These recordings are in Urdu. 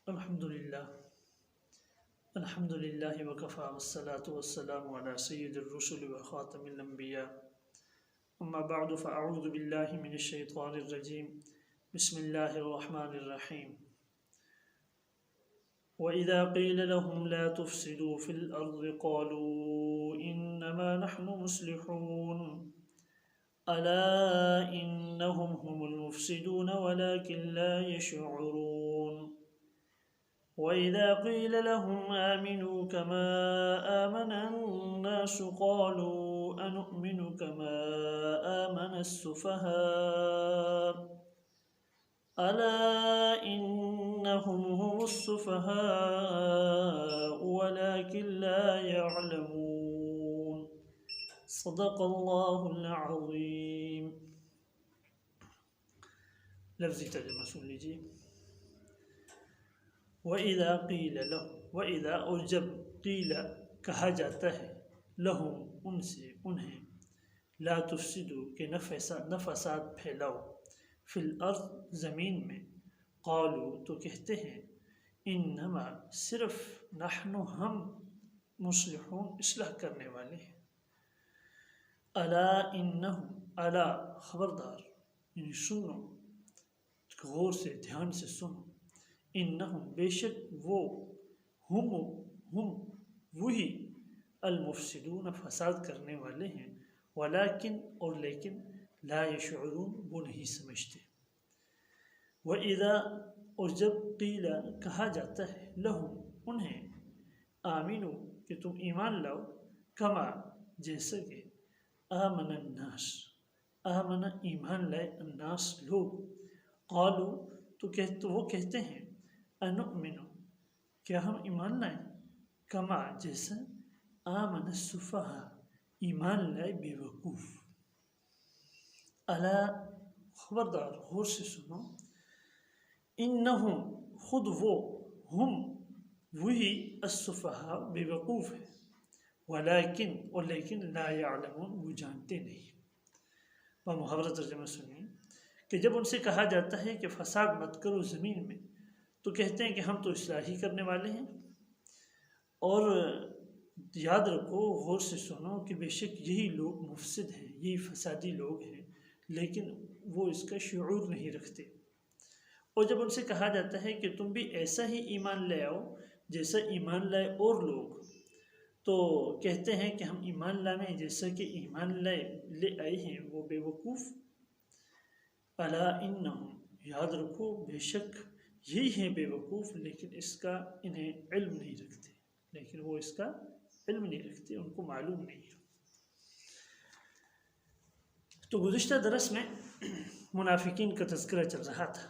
الحمد لله وكفى والصلاة والسلام على سيد الرسل وخاتم الأنبياء أما بعد فأعوذ بالله من الشيطان الرجيم بسم الله الرحمن الرحيم وإذا قيل لهم لا تفسدوا في الأرض قالوا إنما نحن مصلحون ألا إنهم هم المفسدون ولكن لا يشعرون وإذا قيل لهم آمنوا كما آمن الناس قالوا أنؤمن كما آمن السفهاء ألا إنهم هم السفهاء ولكن لا يعلمون صدق الله العظيم. لفظی ترجمہ سن لیجیے. وَإِذَا قِيلَ لَهُمْ وَإِذَا اور جب قیل کہا جاتا ہے لَهُمْ ان سے انہیں لا تفسدوا کہ نہ فساد پھیلاؤ فی الارض زمین میں قالوا تو کہتے ہیں انما صرف نحن ہم مصلحون اصلاح کرنے والے ہیں. الا انہم الا خبردار یعنی سنو غور سے دھیان سے سنو انہم بے شک وہ ہم وہی المفسدون فساد کرنے والے ہیں ولیکن اور لیکن لا یشعرون وہ نہیں سمجھتے. وَإِذَا اور جب قیل کہا جاتا ہے لہم انہیں آمینو کہ تم ایمان لاؤ کما جیسا کہ آمن الناس آمن ایمان لائے الناس لوگ قالو تو وہ کہتے ہیں انؤمن کیا ہم ایمان لائیں کما جیسا آمن السفہاء ایمان لائے بے وقوف. الا خبردار غور سے سنو انہم خود وہ ہم وہی السفہاء بے وقوف ہے ولیکن اور لیکن لا یعلمون وہ جانتے نہیں. محاورہ ترجمہ سنیے کہ جب ان سے کہا جاتا ہے کہ فساد مت کرو زمین میں تو کہتے ہیں کہ ہم تو اصلاحی کرنے والے ہیں. اور یاد رکھو غور سے سنو کہ بے شک یہی لوگ مفسد ہیں یہی فسادی لوگ ہیں لیکن وہ اس کا شعور نہیں رکھتے. اور جب ان سے کہا جاتا ہے کہ تم بھی ایسا ہی ایمان لے آؤ جیسا ایمان لائے اور لوگ تو کہتے ہیں کہ ہم ایمان لانے جیسا کہ ایمان لے آئے ہیں وہ بے وقوف. الا انہم یاد رکھو بے شک یہی ہیں بے وقوف لیکن اس کا انہیں علم نہیں رکھتے لیکن وہ اس کا علم نہیں رکھتے ان کو معلوم نہیں. تو گزشتہ درس میں منافقین کا تذکرہ چل رہا تھا.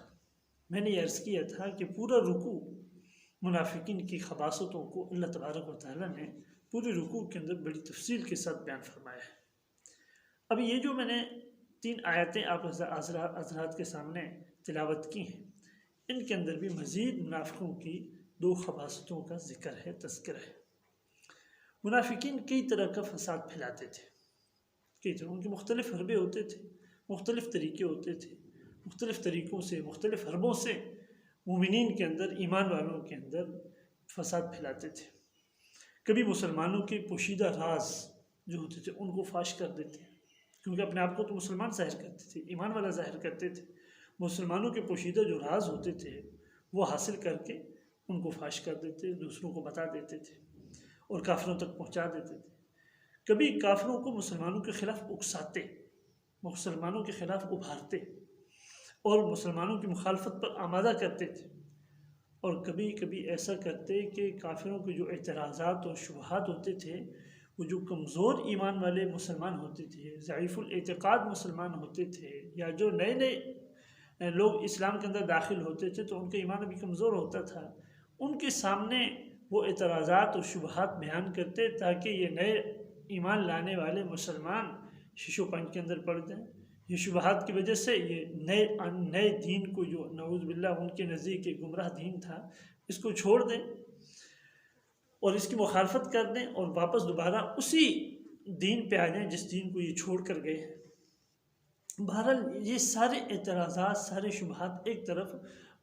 میں نے یہ عرض کیا تھا کہ پورا رکوع منافقین کی خباثتوں کو اللہ تبارک و تعالیٰ نے پوری رکوع کے اندر بڑی تفصیل کے ساتھ بیان فرمایا ہے. اب یہ جو میں نے 3 آیتیں آپ حضرات کے سامنے تلاوت کی ہیں ان کے اندر بھی مزید منافقوں کی 2 خباثتوں کا ذکر ہے تذکرہ ہے. منافقین کئی طرح کا فساد پھیلاتے تھے کئی طرح ان کے مختلف حربے ہوتے تھے مختلف طریقے ہوتے تھے مختلف طریقوں سے مختلف حربوں سے مومنین کے اندر ایمان والوں کے اندر فساد پھیلاتے تھے. کبھی مسلمانوں کے پوشیدہ راز جو ہوتے تھے ان کو فاش کر دیتے کیونکہ اپنے آپ کو تو مسلمان ظاہر کرتے تھے ایمان والا ظاہر کرتے تھے. مسلمانوں کے پوشیدہ جو راز ہوتے تھے وہ حاصل کر کے ان کو فاش کر دیتے دوسروں کو بتا دیتے تھے اور کافروں تک پہنچا دیتے تھے. کبھی کافروں کو مسلمانوں کے خلاف اکساتے مسلمانوں کے خلاف ابھارتے اور مسلمانوں کی مخالفت پر آمادہ کرتے تھے. اور کبھی کبھی ایسا کرتے کہ کافروں کے جو اعتراضات اور شبہات ہوتے تھے وہ جو کمزور ایمان والے مسلمان ہوتے تھے ضعیف الاعتقاد مسلمان ہوتے تھے یا جو نئے لوگ اسلام کے اندر داخل ہوتے تھے تو ان کا ایمان ابھی کمزور ہوتا تھا ان کے سامنے وہ اعتراضات اور شبہات بیان کرتے تاکہ یہ نئے ایمان لانے والے مسلمان شش و پنج کے اندر پڑ جائیں. یہ شبہات کی وجہ سے یہ نئے دین کو جو نعوذ باللہ ان کے نزدیک ایک گمراہ دین تھا اس کو چھوڑ دیں اور اس کی مخالفت کر دیں اور واپس دوبارہ اسی دین پہ آ جائیں جس دین کو یہ چھوڑ کر گئے ہیں. بہرحال یہ سارے اعتراضات سارے شبہات ایک طرف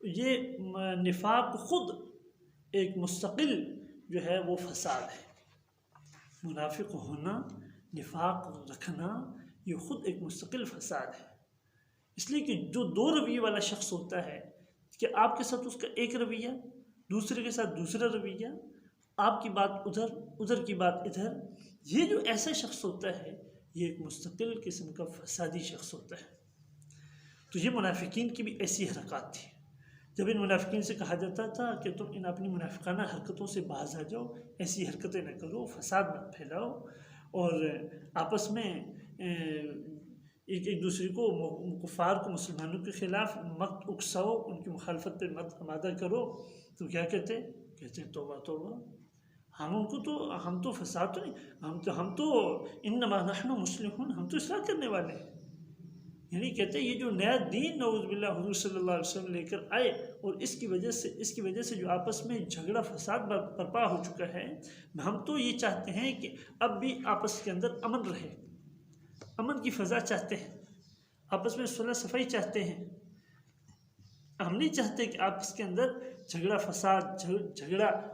یہ نفاق خود ایک مستقل جو ہے وہ فساد ہے. منافق ہونا، نفاق رکھنا، یہ خود ایک مستقل فساد ہے. اس لیے کہ جو دو رویے والا شخص ہوتا ہے کہ آپ کے ساتھ اس کا ایک رویہ، دوسرے کے ساتھ دوسرا رویہ، آپ کی بات ادھر، ادھر کی بات ادھر، یہ جو ایسا شخص ہوتا ہے یہ ایک مستقل قسم کا فسادی شخص ہوتا ہے. تو یہ منافقین کی بھی ایسی حرکات تھی. جب ان منافقین سے کہا جاتا تھا کہ تم ان اپنی منافقانہ حرکتوں سے باز آ جاؤ، ایسی حرکتیں نہ کرو، فساد مت پھیلاؤ، اور آپس میں ایک دوسرے کو، کفار کو مسلمانوں کے خلاف مت اکساؤ، ان کی مخالفت پہ مت آمادہ کرو. تو کیا کہتے توبہ توبہ، ہم تو فساد تو نہیں، ہم تو انما نحن مسلمون، ہم تو اصلاح کرنے والے ہیں. یعنی کہتے ہیں یہ جو نیا دین نعوذ باللہ حضور صلی اللہ علیہ وسلم لے کر آئے، اور اس کی وجہ سے جو آپس میں جھگڑا فساد برپا ہو چکا ہے، ہم تو یہ چاہتے ہیں کہ اب بھی آپس کے اندر امن رہے، امن کی فضا چاہتے ہیں، آپس میں صلح صفائی چاہتے ہیں. ہم نہیں چاہتے کہ آپس کے اندر جھگڑا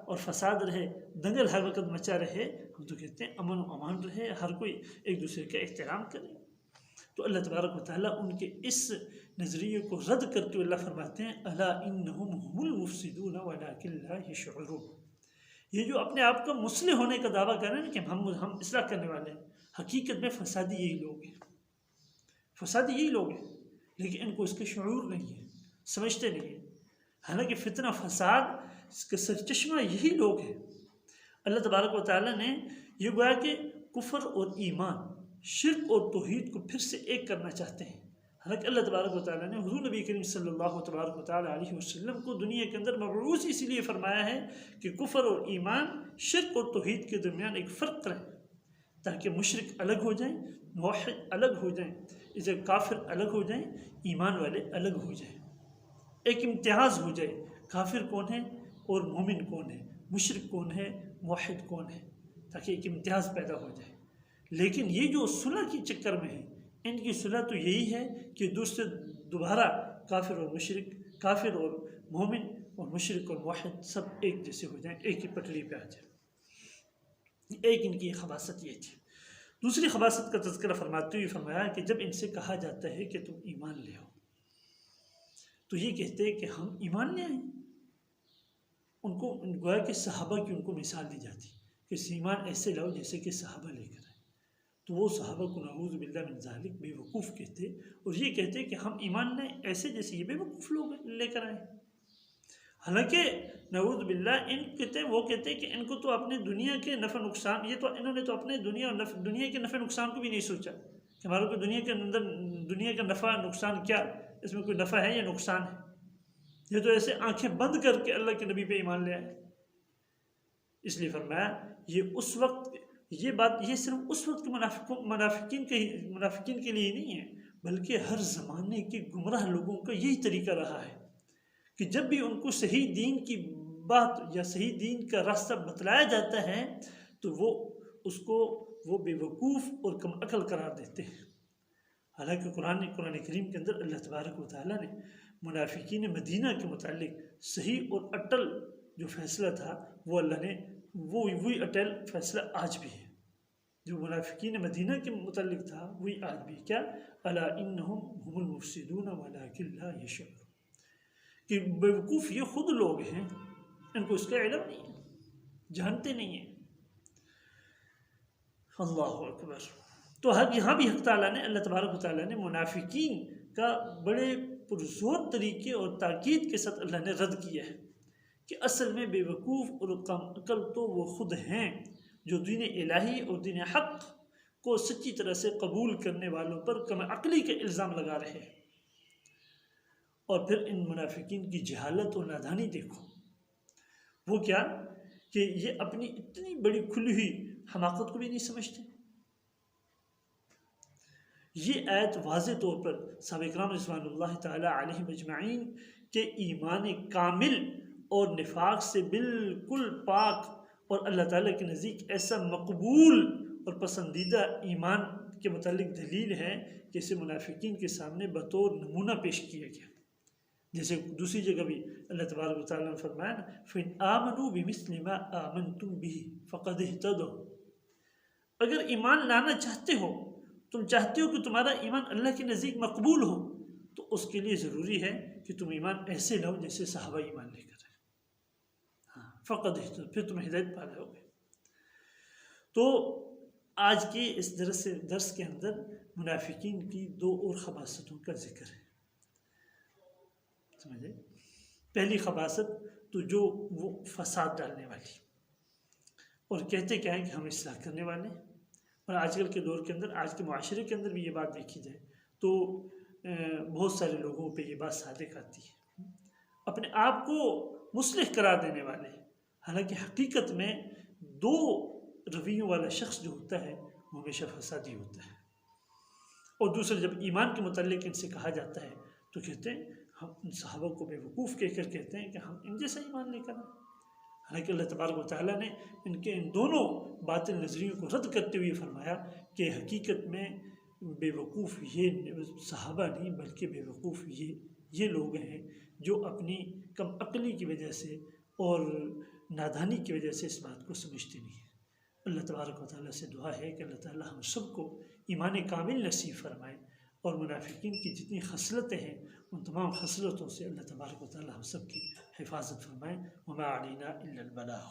اور فساد رہے، دنگل ہر وقت مچا رہے. ہم تو کہتے ہیں امن و امان رہے، ہر کوئی ایک دوسرے کا احترام کرے. تو اللہ تبارک و تعالیٰ ان کے اس نظریے کو رد کرتے ہوئے اللہ فرماتے ہیں الا انہم هم المفسدون ولکن لا یشعرون. یہ جو اپنے آپ کا مصلح ہونے کا دعویٰ کر رہے ہیں کہ ہم اصلاح کرنے والے ہیں، حقیقت میں فسادی یہی لوگ ہیں، فسادی یہی لوگ ہیں، لیکن ان کو اس کا شعور نہیں ہے، سمجھتے نہیں ہیں. حالانکہ فتنہ فساد اس کا سرچشمہ یہی لوگ ہیں. اللہ تبارک و تعالیٰ نے یہ گویا کہ کفر اور ایمان، شرک اور توحید کو پھر سے ایک کرنا چاہتے ہیں. حالانکہ اللہ تبارک و تعالیٰ نے حضور نبی کریم صلی اللہ تبارک و تعالیٰ علیہ وسلم کو دنیا کے اندر مبعوث اسی لیے فرمایا ہے کہ کفر اور ایمان، شرک اور توحید کے درمیان ایک فرق رہے، تاکہ مشرک الگ ہو جائیں، موحد الگ ہو جائیں، اسے کافر الگ ہو جائیں، ایمان والے الگ ہو جائیں. ایک امتیاز ہو جائے، کافر کون ہے اور مومن کون ہے، مشرک کون ہے، موحد کون ہے، تاکہ ایک امتیاز پیدا ہو جائے. لیکن یہ جو صلح کے چکر میں ہے، ان کی صلح تو یہی ہے کہ دوبارہ کافر اور مشرک، کافر اور مومن اور مشرک اور موحد سب ایک جیسے ہو جائیں، ایک ہی پٹری پہ آ جائیں. ایک ان کی خباثت یہ تھی. دوسری خباثت کا تذکرہ فرماتے ہوئے فرمایا کہ جب ان سے کہا جاتا ہے کہ تم ایمان لے آؤ، تو یہ کہتے ہیں کہ ہم ایمان لے آئیں. ان کو گویا کہ صحابہ کی ان کو مثال دی جاتی کہ ایمان ایسے لاؤ جیسے کہ صحابہ لے کر آئے. تو وہ صحابہ کو نعوذ باللہ من ذالک بے وقوف کہتے، اور یہ کہتے کہ ہم ایمان لائیں ایسے جیسے یہ بے وقوف لوگ لے کر آئے. حالانکہ نعوذ باللہ وہ کہتے کہ ان کو تو اپنے دنیا کے نفع نقصان، انہوں نے تو اپنے دنیا کے نفع نقصان کو بھی نہیں سوچا کہ ہمارے کو دنیا کا نفع نقصان کیا، اس میں کوئی نفع ہے یا نقصان ہے. یہ تو ایسے آنکھیں بند کر کے اللہ کے نبی پہ ایمان لے آئے. اس لیے فرمایا یہ بات صرف اس وقت کے منافقین کے لیے نہیں ہے، بلکہ ہر زمانے کے گمراہ لوگوں کا یہی طریقہ رہا ہے کہ جب بھی ان کو صحیح دین کی بات یا صحیح دین کا راستہ بتلایا جاتا ہے تو وہ بے وقوف اور کم عقل قرار دیتے ہیں. حالانکہ قرآن کریم کے اندر اللہ تبارک و تعالیٰ نے منافقین مدینہ کے متعلق صحیح اور اٹل جو فیصلہ تھا وہ اللہ نے وہی اٹل فیصلہ آج بھی ہے. جو منافقین مدینہ کے متعلق تھا وہی آج بھی. کیا؟ الا انہم هم المفسدون ولکن لا یشعرون. کہ بیوقوف یہ خود لوگ ہیں، ان کو اس کا علم نہیں ہے، جانتے نہیں ہیں. اللہ اکبر. تو یہاں بھی حق تعالیٰ نے، اللہ تبارک و تعالیٰ نے منافقین کا بڑے پرزور طریقے اور تاکید کے ساتھ اللہ نے رد کیا ہے کہ اصل میں بے وقوف اور کم عقل تو وہ خود ہیں جو دین الہی اور دین حق کو سچی طرح سے قبول کرنے والوں پر کم عقلی کا الزام لگا رہے ہیں. اور پھر ان منافقین کی جہالت اور نادانی دیکھو. وہ کیا کہ یہ اپنی اتنی بڑی کھلی ہوئی حماقت کو بھی نہیں سمجھتے. یہ آیت واضح طور پر صحابہ کرام رضوان اللہ تعالی علیہم اجمعین کے ایمان کامل اور نفاق سے بالکل پاک اور اللہ تعالیٰ کے نزدیک ایسا مقبول اور پسندیدہ ایمان کے متعلق دلیل ہے کہ اسے منافقین کے سامنے بطور نمونہ پیش کیا گیا. جیسے دوسری جگہ بھی اللہ تبارک و تعالیٰ نے فرمایا نا فَإِنْ آمَنُوا بِمِثْلِ مَا آمَنْتُمْ بِهِ فَقَدِ اهْتَدَوْا، اگر ایمان لانا چاہتے ہو، تم چاہتے ہو کہ تمہارا ایمان اللہ کے نزدیک مقبول ہو، تو اس کے لیے ضروری ہے کہ تم ایمان ایسے لاؤ جیسے صحابہ ایمان لے کر ہاں فَقَدِ اهْتَدَوْا، پھر تم ہدایت پا جاؤ گے۔ تو آج کے اس درس کے اندر منافقین کی دو اور خباثتوں کا ذکر ہے، سمجھے؟ پہلی خباثت تو جو وہ فساد ڈالنے والی، اور کہتے کیا ہیں کہ ہم اصلاح کرنے والے ہیں، اور آج کل کے دور کے اندر، آج کے معاشرے کے اندر بھی یہ بات دیکھی جائے تو بہت سارے لوگوں پہ یہ بات صادق آتی ہے، اپنے آپ کو مصلح قرار دینے والے، حالانکہ حقیقت میں دو رویوں والا شخص جو ہوتا ہے وہ ہمیشہ فسادی ہوتا ہے۔ اور دوسرا جب ایمان کے متعلق ان سے کہا جاتا ہے تو کہتے ہیں، ہم ان صحابہ کو بے وقوف کہہ کر کہتے ہیں کہ ہم ان جیسا ایمان لے کر آئے، حالانکہ اللہ تبارک و تعالیٰ نے ان دونوں باطل نظریوں کو رد کرتے ہوئے فرمایا کہ حقیقت میں بے وقوف یہ صحابہ نہیں بلکہ بے وقوف یہ لوگ ہیں جو اپنی کم عقلی کی وجہ سے اور نادانی کی وجہ سے اس بات کو سمجھتے نہیں ہیں۔ اللہ تبارک و تعالیٰ سے دعا ہے کہ اللہ تعالیٰ ہم سب کو ایمان کامل نصیب فرمائے، اور منافقین کی جتنی خصلتیں ہیں ان تمام خصلتوں سے اللہ تبارک و تعالیٰ ہم سب کی حفاظت فرمائے۔ وما علینا الا البلاغ۔